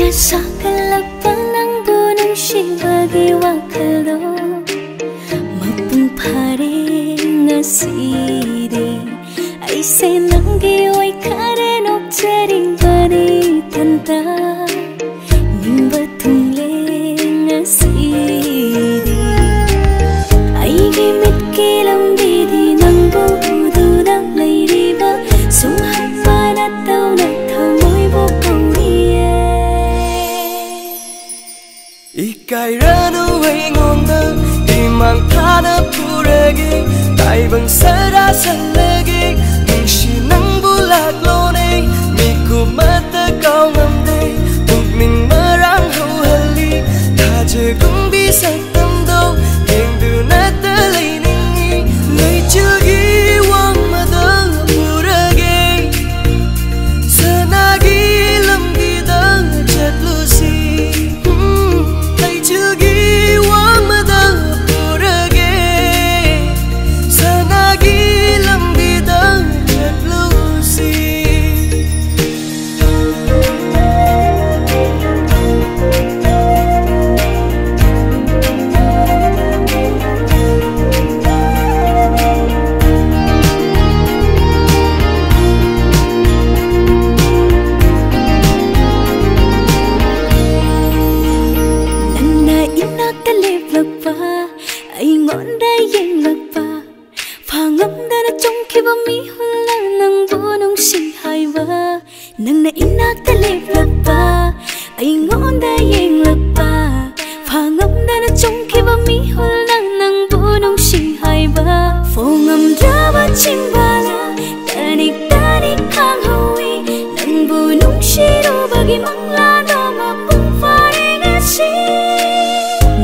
sakalapa ng bunong wakalo mapung paring asidi ay senanggi oy karen okjaring bari tanta nimba tungling asidi ay gimit kilang bidi ng budo ng layriba sumhapa na tao na thamoy bukong Ikay ranu ay ngonda imang thana puragi tai bang sada salagi ningshi nang bulak lone miku mata kau ngamde bukning marang hauhali thaje kung bisa tamdo yang du na talay ningi lay chagi wang mada puragi sanagi lamgi da chatlusi nang nainak talip lagpa ay ngon dayeng lagpa phangam da na chongki ba mi hol nang bunong singhay ba phongam draba chimbala tanik tanik hang hawi nang bunong shiro bagi mangla no mapung faring asi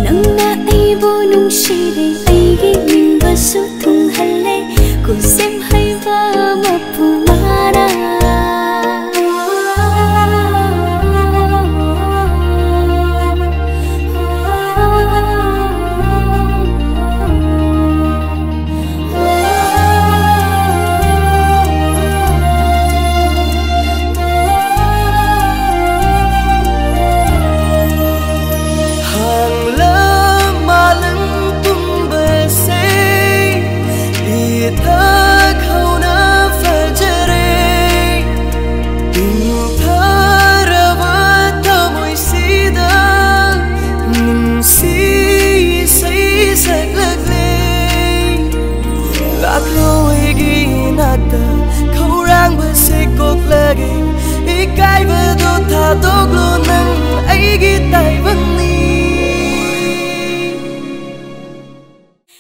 nang na ay bunong shiri ay giming basu tung hale kusem hay ba mapumara Ikay ba do tha doglo nang ay gitay bangni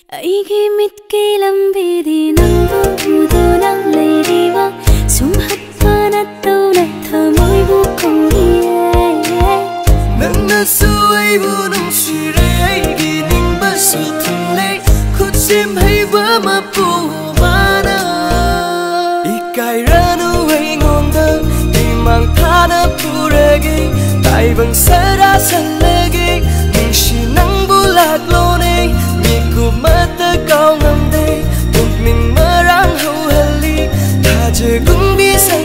ay gimit kilang bidi ng budo ng layriba sumhat pa na tao na thamoy bukong iye nang nasuay bunong shiray ay gining baso tunlay kutsim hay ba mapumana ikay ranu ay ngonda mang thana puragi tai bang sada salagi ningshi nang bulak lone miku mata kau ngamde bukning marang hauhali thaje kung bisa